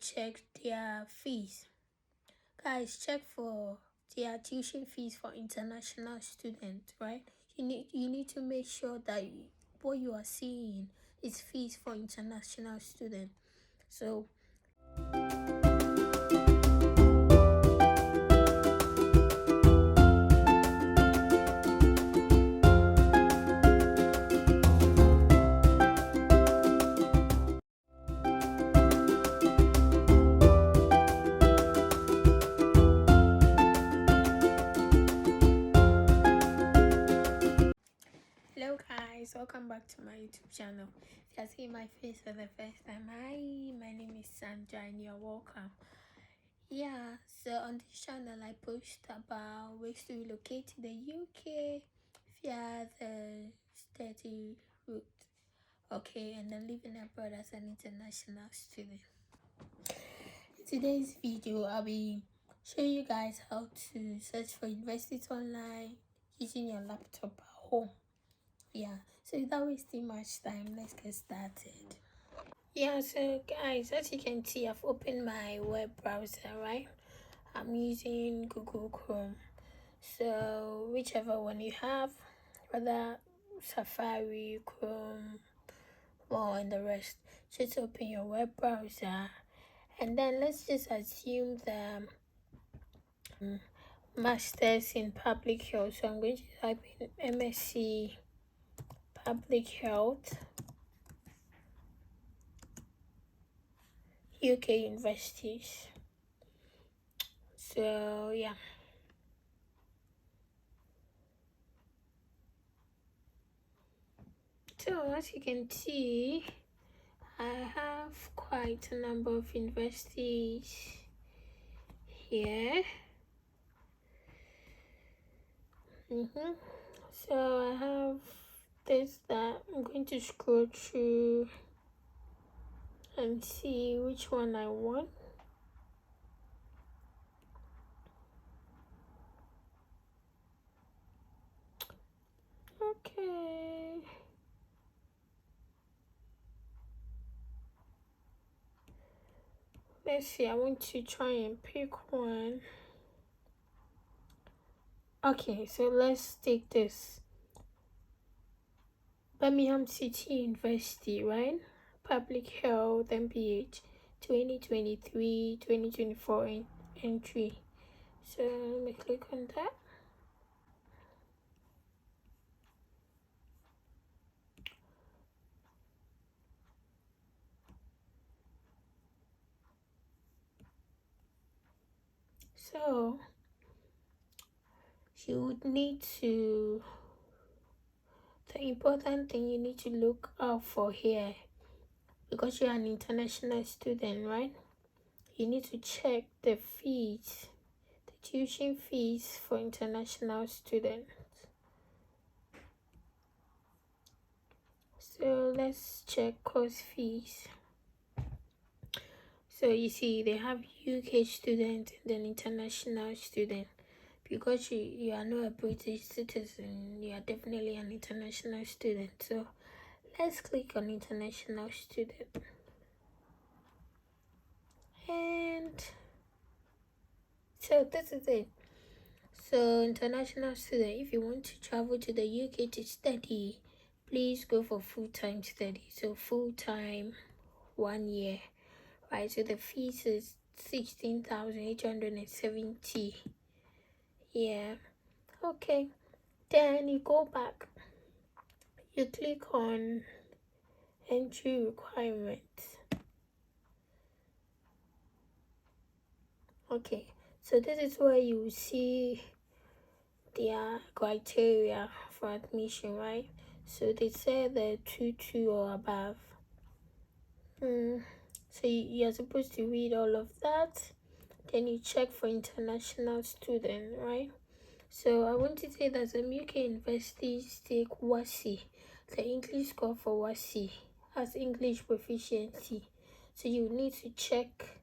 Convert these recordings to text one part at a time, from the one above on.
check their fees. Guys, check for their tuition fees for international students, right? You need to make sure that what you are seeing is fees for international students. So hello guys, welcome back to my YouTube channel. If you are seeing my face for the first time, hi, my name is Sandra and you're welcome. Yeah, so on this channel I post about ways to relocate to the UK via the study route, okay, and then living abroad as an international student. In today's video, I'll be showing you guys how to search for universities online using your laptop at home. Yeah, so without wasting much time, let's get started. Yeah, so guys, as you can see, I've opened my web browser, right? I'm using Google Chrome. So whichever one you have, whether Safari, Chrome, or and the rest, just open your web browser, and then let's just assume the Masters in Public Health. So I'm going to type in MSc Public Health, UK universities. So yeah, so as you can see, I have quite a number of universities here. So I have this that I'm going to scroll through and see which one I want. Okay. Let's see, I want to try and pick one. Okay, so let's take this. Birmingham City University, right? Public Health MPH 2023-2024 entry. So let me click on that. So you would need to, the important thing you need to look out for here, because you're an international student, right? You need to check the fees, the tuition fees for international students. So let's check course fees. So you see they have UK student and then international student. Because you are not a British citizen, you are definitely an international student. So let's click on international student. And so this is it. So international student, if you want to travel to the UK to study, please go for full-time study. So full-time, 1 year, right? So the fees is 16,870. Yeah, okay. Then you go back, you click on entry requirements. Okay, so this is where you see their criteria for admission, right? So they say the 2.2 or above. So you're supposed to read all of that. Then you check for international student, right? So I want to say that some UK universities take WASSCE, the English score for WASSCE, as English proficiency. So you need to check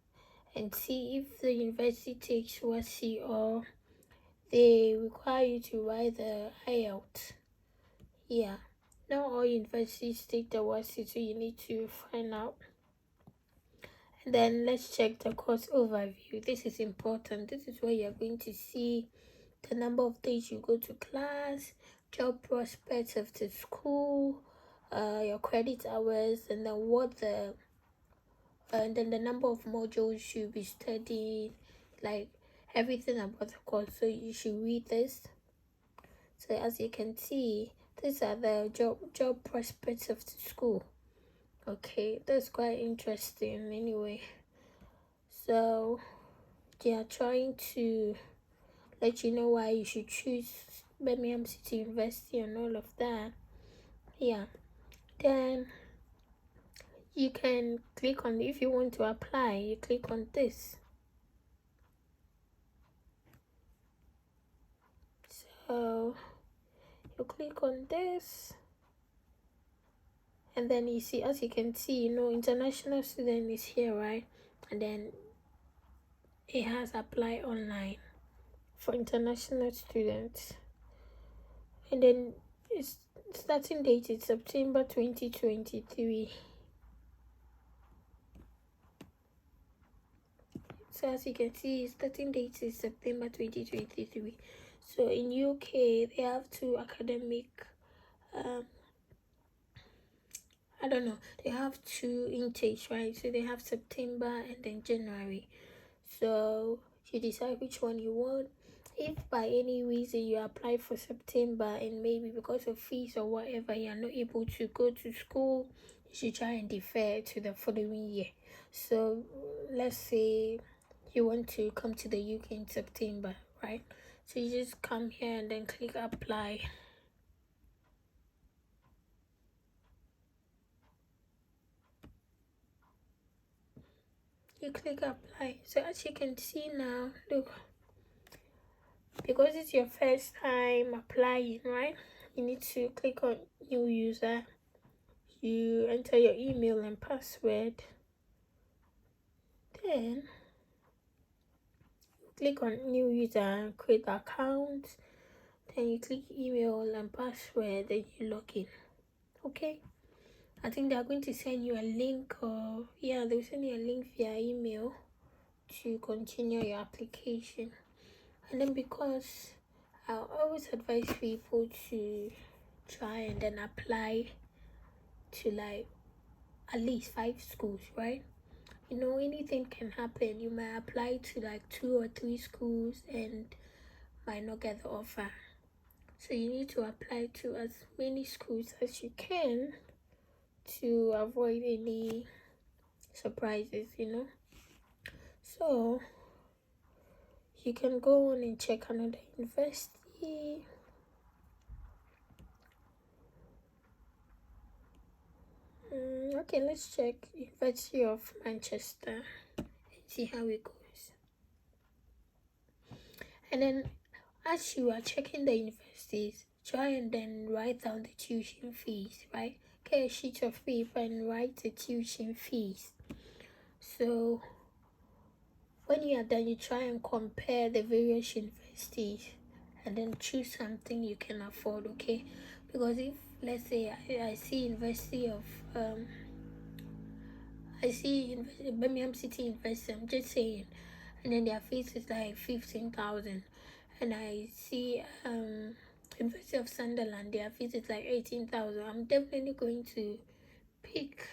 and see if the university takes WASSCE or they require you to write the IELTS. Yeah, not all universities take the WASSCE, so you need to find out. Then let's check the course overview. This is important. This is where you're going to see the number of days you go to class, job prospects of the school, your credit hours, and then then the number of modules you'll be studying, like everything about the course. So you should read this. So as you can see, these are the job prospects of the school. Okay, that's quite interesting anyway. So they are trying to let you know why you should choose Birmingham City University and all of that. Yeah, then you can click on, if you want to apply, you click on this. So you click on this, and then you see, as you can see, international student is here, right? And then it has apply online for international students. And then its starting date is September 2023. So as you can see, starting date is September 2023. So in UK, they have two academic, they have two intakes, right? So they have September and then January. So you decide which one you want. If by any reason you apply for September and maybe because of fees or whatever you're not able to go to school, you should try and defer to the following year. So let's say you want to come to the UK in September, right? So you just come here and then click apply. You click apply. So as you can see now, look, because it's your first time applying, right? You need to click on new user. You enter your email and password. Then you click on new user and create account. Then you click email and password, then you log in. Okay, I think they're going to send you a link, or they'll send you a link via email to continue your application. And then, because I always advise people to try and then apply to like at least 5 schools, right? Anything can happen. You might apply to like 2 or 3 schools and might not get the offer. So you need to apply to as many schools as you can to avoid any surprises, So you can go on and check another university. Okay, let's check University of Manchester and see how it goes. And then as you are checking the universities, try and then write down the tuition fees, right? Get a sheet of paper and write the tuition fees. So when you are done, you try and compare the various universities and then choose something you can afford, okay? Because if, let's say, I see University of Birmingham City University, I'm just saying, and then their fees is like 15,000, and I see University of Sunderland, their fees is like 18,000. I'm definitely going to pick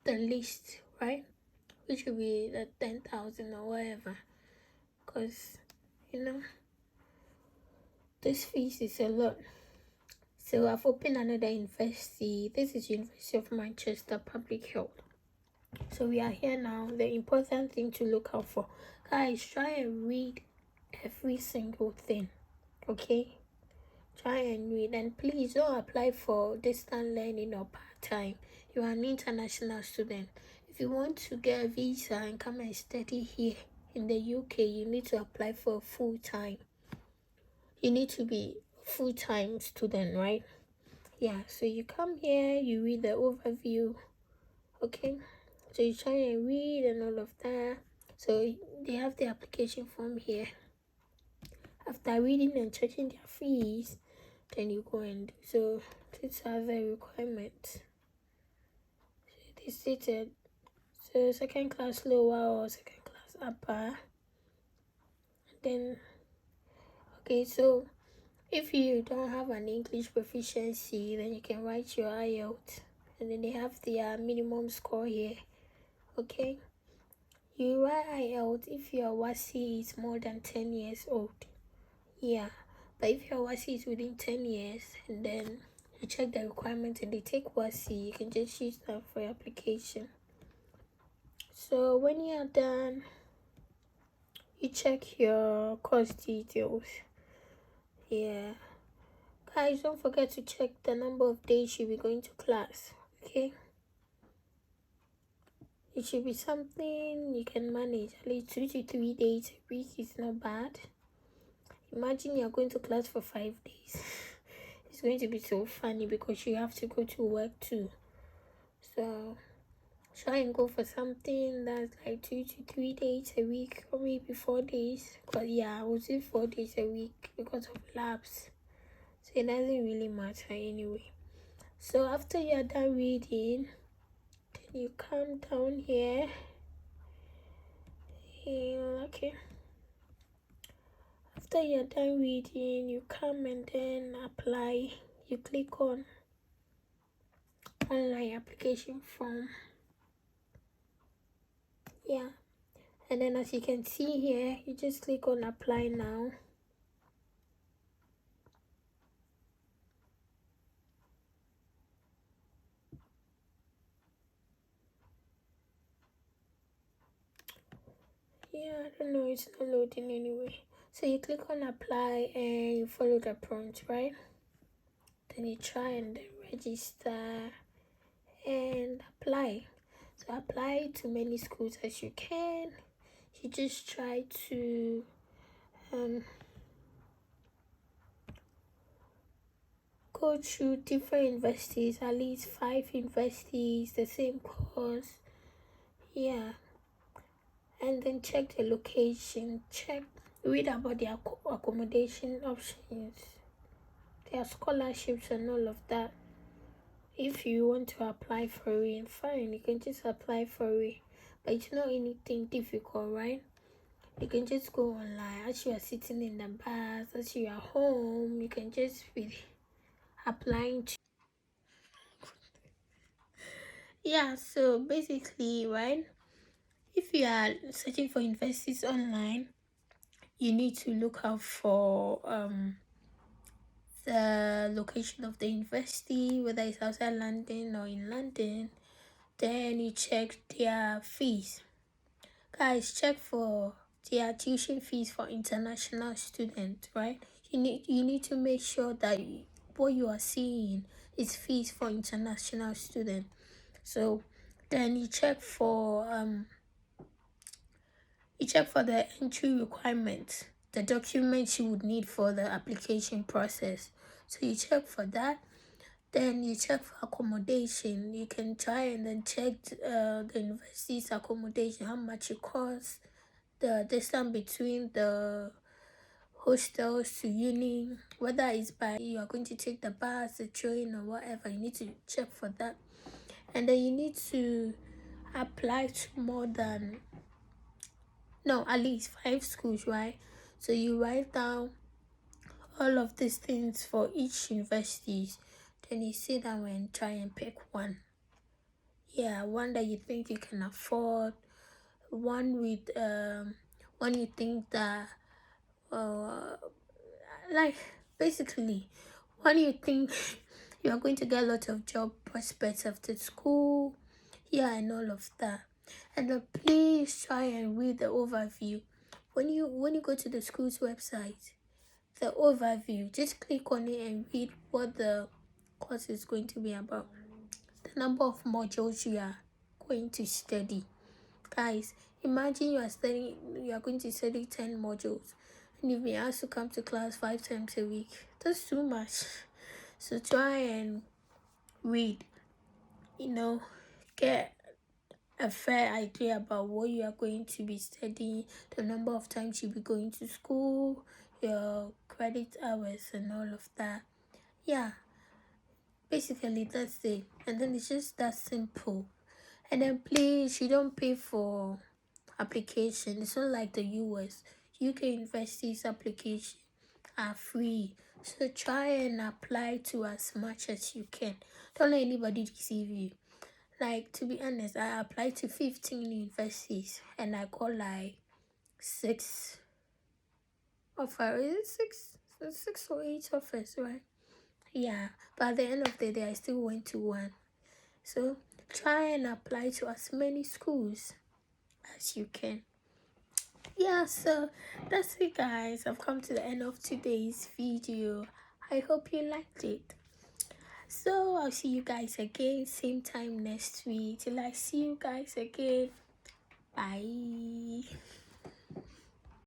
the least, right? Which will be the 10,000 or whatever, because this fees is a lot. So I've opened another university. This is University of Manchester Public Health. So we are here now. The important thing to look out for, guys, try and read every single thing, okay? Try and read, and please don't apply for distant learning or part-time. You are an international student. If you want to get a visa and come and study here in the UK, you need to apply for full-time. You need to be full-time student, right? Yeah, so you come here, you read the overview, okay? So you try and read and all of that. So they have the application form here. After reading and checking their fees, then you go and do. So these are the requirements. So they stated, so So second class lower or second class upper. Then, okay, so if you don't have an English proficiency, then you can write your IELTS. And then they have their minimum score here. Okay. You write IELTS if your WASI is more than 10 years old. Yeah. But if your WASI is within 10 years, and then you check the requirements and they take WASI, you can just use that for your application. So when you are done, you check your course details. Yeah. Guys, don't forget to check the number of days you'll be going to class. Okay. It should be something you can manage. At least 2 to 3 days a week is not bad. Imagine you're going to class for 5 days. It's going to be so funny because you have to go to work too. So try and go for something that's like 2 to 3 days a week, or maybe 4 days. But yeah, I would say 4 days a week because of labs. So it doesn't really matter anyway. So after you're done reading, then you come down here. Okay. After you're done reading, you come and then apply. You click on online application form. Yeah. And then as you can see here, you just click on apply now. Yeah, I don't know, it's not loading anyway. So you click on apply and you follow the prompt, right? Then you try and then register and apply. So apply to many schools as you can. You just try to go through different universities, at least 5 universities, the same course. Yeah. And then check the location, read about the accommodation options, their scholarships and all of that. If you want to apply for it, fine, you can just apply for it. But it's not anything difficult, right? You can just go online as you are sitting in the bus, as you are home, you can just be applying to. Yeah, so basically, right, if you are searching for universities online, you need to look out for the location of the university, whether it's outside London or in London. Then you check their fees. Guys, check for their tuition fees for international students, right? You need to make sure that what you are seeing is fees for international students. So then you check for the entry requirements, the documents you would need for the application process. So you check for that. Then you check for accommodation. You can try and then check the university's accommodation, how much it costs, the distance between the hostels to uni, whether it's by you are going to take the bus, the train, or whatever. You need to check for that. And then you need to apply to at least 5 schools, right? So you write down all of these things for each university. Then you sit down and try and pick one. Yeah, one that you think you can afford, one with one you think that like basically one you think you are going to get a lot of job prospects after school. Yeah, and all of that. And then please try and read the overview. When you go to the school's website, the overview, just click on it and read what the course is going to be about, the number of modules you are going to study. Guys, imagine you are going to study 10 modules and you've been asked to come to class 5 times a week. That's too much. So try and read, get a fair idea about what you are going to be studying, the number of times you'll be going to school, your credit hours and all of that. Yeah, basically that's it. And then it's just that simple. And then please, you don't pay for application. It's not like the US. UK universities application are free. So try and apply to as much as you can. Don't let anybody deceive you. Like, to be honest, I applied to 15 universities and I got like 6 offers. Is it 6 or 8 offers, right? Yeah, but at the end of the day, I still went to one. So try and apply to as many schools as you can. Yeah, so that's it, guys. I've come to the end of today's video. I hope you liked it. So I'll see you guys again same time next week. Till I see you guys again. Bye.